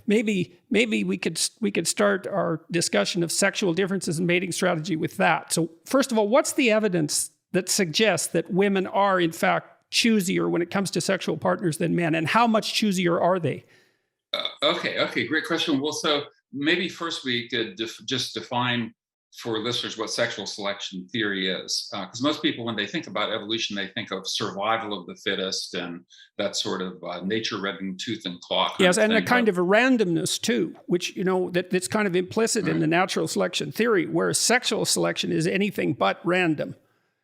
maybe we could start our discussion of sexual differences in mating strategy with that. So first of all, what's the evidence that suggests that women are in fact choosier when it comes to sexual partners than men, and how much choosier are they? Okay, great question. Well, so maybe first we could just define for listeners what sexual selection theory is, because most people, when they think about evolution, they think of survival of the fittest and that sort of nature redding tooth and claw. Yes, and a kind of a randomness too, which that's kind of implicit in the natural selection theory, whereas sexual selection is anything but random.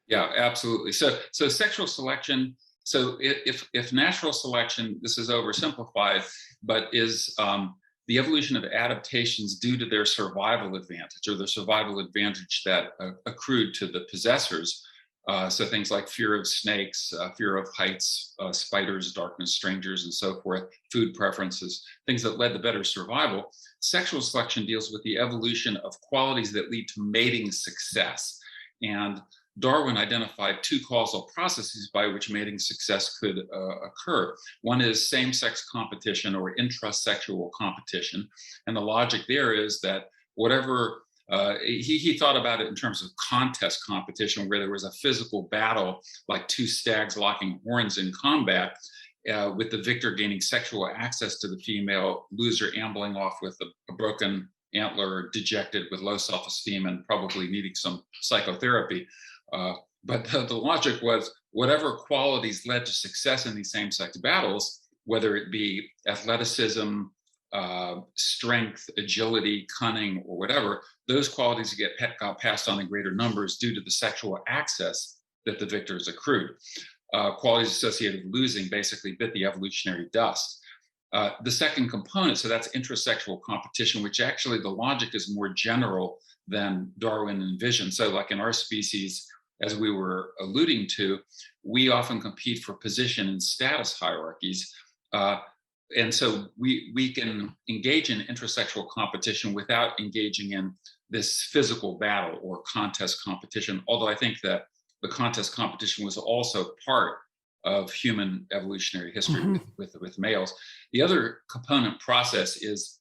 Yeah, absolutely. So sexual selection. So if natural selection, this is oversimplified, but is the evolution of adaptations due to their survival advantage, or the survival advantage that accrued to the possessors. So things like fear of snakes, fear of heights, spiders, darkness, strangers, and so forth, food preferences, things that led to better survival. Sexual selection deals with the evolution of qualities that lead to mating success. And Darwin identified two causal processes by which mating success could occur. One is same-sex competition or intrasexual competition. And the logic there is that whatever, he thought about it in terms of contest competition, where there was a physical battle, like two stags locking horns in combat, with the victor gaining sexual access to the female, loser ambling off with a broken antler, dejected with low self-esteem and probably needing some psychotherapy. But the logic was whatever qualities led to success in these same-sex battles, whether it be athleticism, strength, agility, cunning, or whatever, those qualities got passed on in greater numbers due to the sexual access that the victors accrued. Qualities associated with losing basically bit the evolutionary dust. The second component, so that's intrasexual competition, which actually the logic is more general than Darwin envisioned. So like in our species, as we were alluding to, we often compete for position and status hierarchies. And so we can engage in intrasexual competition without engaging in this physical battle or contest competition, although I think that the contest competition was also part of human evolutionary history with males. The other component process is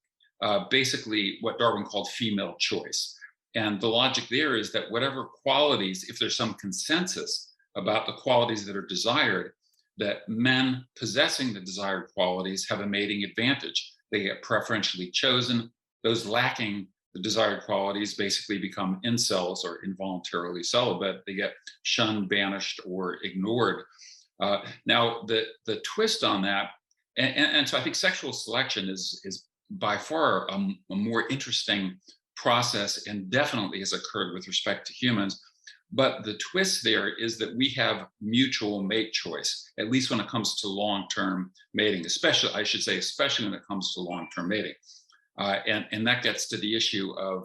basically what Darwin called female choice. And the logic there is that whatever qualities, if there's some consensus about the qualities that are desired, that men possessing the desired qualities have a mating advantage. They get preferentially chosen. Those lacking the desired qualities basically become incels or involuntarily celibate. They get shunned, banished, or ignored. Now, the twist on that, and so I think sexual selection is by far a more interesting process and definitely has occurred with respect to humans. But the twist there is that we have mutual mate choice, at least when it comes to long-term mating, especially when it comes to long-term mating. And that gets to the issue of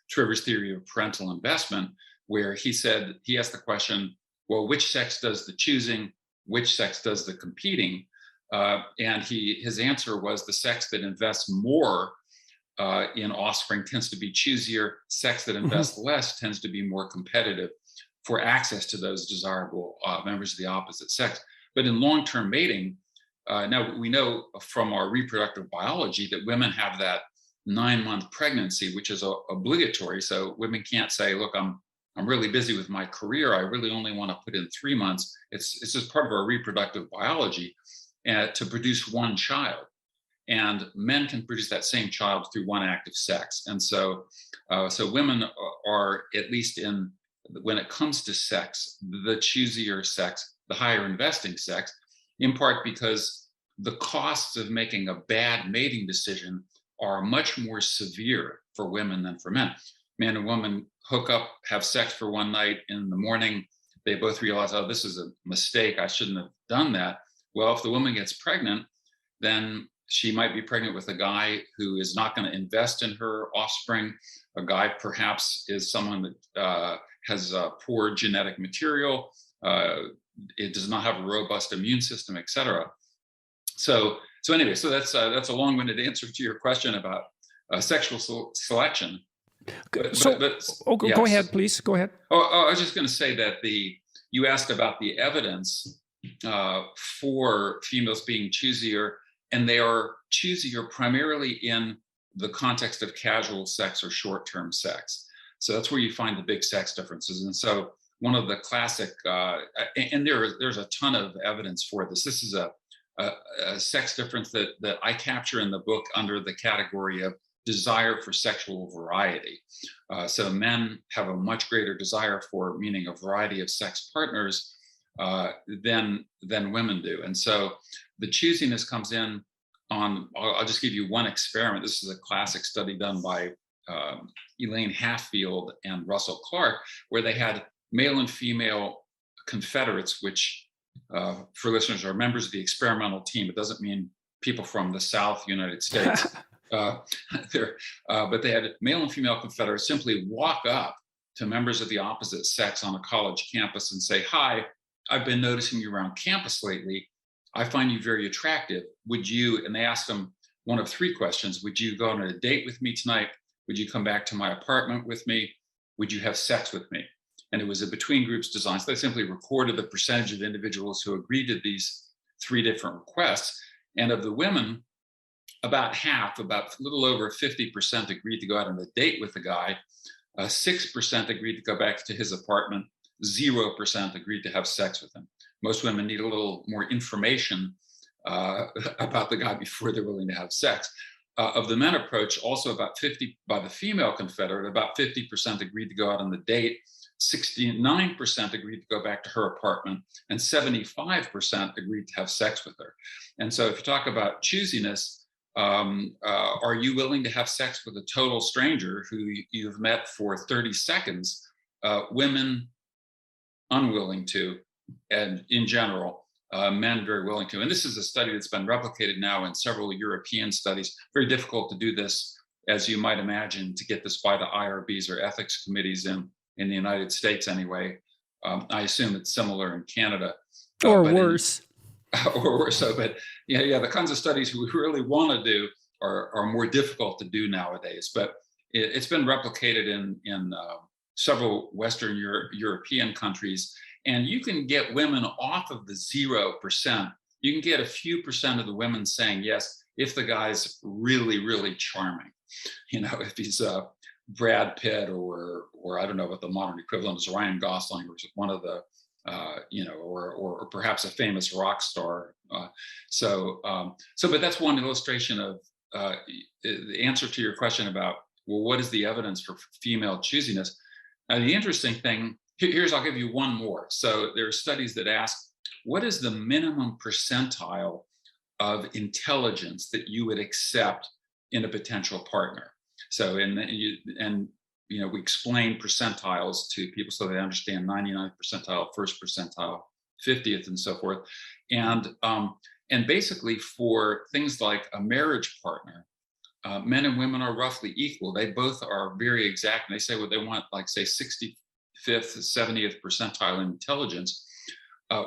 Trevor's theory of parental investment, where he asked the question, well, which sex does the choosing? Which sex does the competing? And his answer was the sex that invests more in offspring tends to be choosier. Sex that invests less tends to be more competitive for access to those desirable members of the opposite sex. But in long-term mating, now we know from our reproductive biology that women have that 9-month pregnancy, which is obligatory. So women can't say, look, I'm really busy with my career. I really only want to put in 3 months. It's just part of our reproductive biology to produce one child. And men can produce that same child through one act of sex. And so women are, at least when it comes to sex, the choosier sex, the higher investing sex, in part because the costs of making a bad mating decision are much more severe for women than for men. Man and woman hook up, have sex for one night, in the morning, they both realize, oh, this is a mistake. I shouldn't have done that. Well, if the woman gets pregnant, then she might be pregnant with a guy who is not going to invest in her offspring. A guy perhaps is someone that has poor genetic material. It does not have a robust immune system, et cetera. So anyway, so that's a long-winded answer to your question about sexual selection. Go ahead, please. Go ahead. I was just going to say that you asked about the evidence for females being choosier. and they are choosier primarily in the context of casual sex or short-term sex. So that's where you find the big sex differences. And so one of the classic, and there's a ton of evidence for this. This is a sex difference that I capture in the book under the category of desire for sexual variety. So men have a much greater desire for, meaning a variety of sex partners than women do. And so the choosiness comes in on, I'll just give you one experiment. This is a classic study done by Elaine Hatfield and Russell Clark, where they had male and female Confederates, which for listeners are members of the experimental team. It doesn't mean people from the South United States. But they had male and female Confederates simply walk up to members of the opposite sex on a college campus and say, "Hi, I've been noticing you around campus lately. I find you very attractive. Would you," and they asked them one of three questions: would you go on a date with me tonight? Would you come back to my apartment with me? Would you have sex with me? And it was a between groups design. So they simply recorded the percentage of individuals who agreed to these three different requests. And of the women, about half, about a little over 50% agreed to go out on a date with the guy. 6% agreed to go back to his apartment. 0% agreed to have sex with him. Most women need a little more information about the guy before they're willing to have sex. Of the men approach, also about 50, by the female Confederate, about 50% agreed to go out on the date. 69% agreed to go back to her apartment, and 75% agreed to have sex with her. And so if you talk about choosiness, are you willing to have sex with a total stranger who you've met for 30 seconds? Women unwilling to, and in general, men very willing to. And this is a study that's been replicated now in several European studies. Very difficult to do this, as you might imagine, to get this by the IRBs or ethics committees in the United States anyway. I assume it's similar in Canada. Or worse. Or worse. So, but yeah, the kinds of studies we really want to do are more difficult to do nowadays. But it's been replicated in several Western European countries. And you can get women off of the 0%. You can get a few percent of the women saying yes if the guy's really, really charming. If he's Brad Pitt or I don't know what the modern equivalent is, Ryan Gosling, or one of the or perhaps a famous rock star. But that's one illustration of the answer to your question about, well, what is the evidence for female choosiness? Now, the interesting thing, I'll give you one more. So there are studies that ask, what is the minimum percentile of intelligence that you would accept in a potential partner? So, we explain percentiles to people so they understand 99th percentile, first percentile, 50th, and so forth. And basically for things like a marriage partner, men and women are roughly equal. They both are very exact. And they say what they want, like say 65th, 70th percentile in intelligence.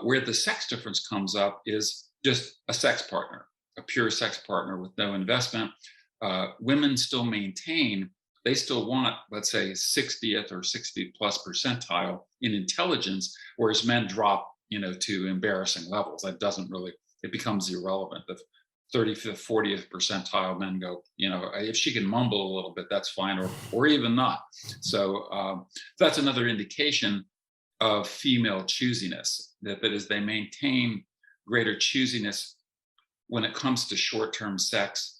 Where the sex difference comes up is just a sex partner, a pure sex partner with no investment. Women still maintain, they still want, let's say, 60th or 60 plus percentile in intelligence, whereas men drop, to embarrassing levels. That doesn't really, it becomes irrelevant. The 35th, 40th percentile men go, if she can mumble a little bit, that's fine, or even not. So that's another indication of female choosiness, that is, they maintain greater choosiness when it comes to short-term sex,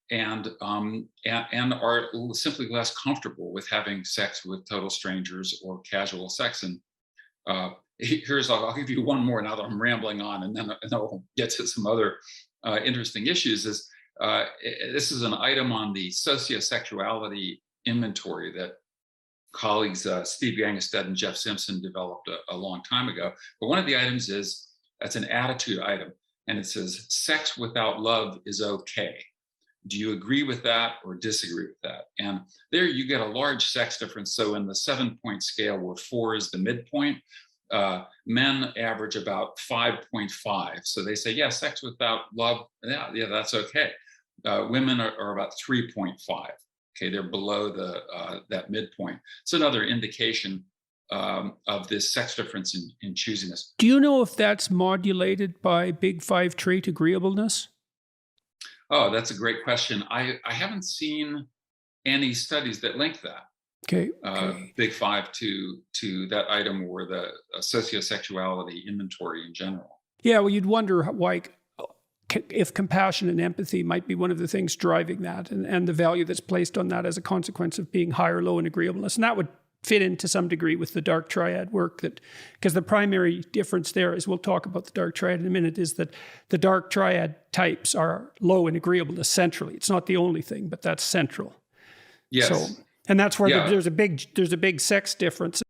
and are simply less comfortable with having sex with total strangers or casual sex. And I'll give you one more now that I'm rambling on, and then I'll get to some other interesting issues. This is an item on the sociosexuality inventory that colleagues Steve Gangestad and Jeff Simpson developed a long time ago. But one of the items that's an attitude item, and it says, sex without love is okay. Do you agree with that or disagree with that? And there you get a large sex difference. So in the 7-point scale, where 4 is the midpoint, men average about 5.5. So they say, yeah, sex without love, yeah, that's okay. Women are about 3.5. Okay, they're below that midpoint. It's another indication of this sex difference in choosiness. Do you know if that's modulated by Big Five trait agreeableness? Oh, that's a great question. I haven't seen any studies that link that Okay. Okay. big five to that item or the sociosexuality inventory in general. Yeah. Well, you'd wonder why, if compassion and empathy might be one of the things driving that, and the value that's placed on that as a consequence of being high or low in agreeableness. And that would fit in to some degree with the dark triad work, that because the primary difference there, is we'll talk about the dark triad in a minute, is that the dark triad types are low in agreeableness centrally. It's not the only thing, but that's central. Yes. So, and that's where Yeah. there's a big sex difference.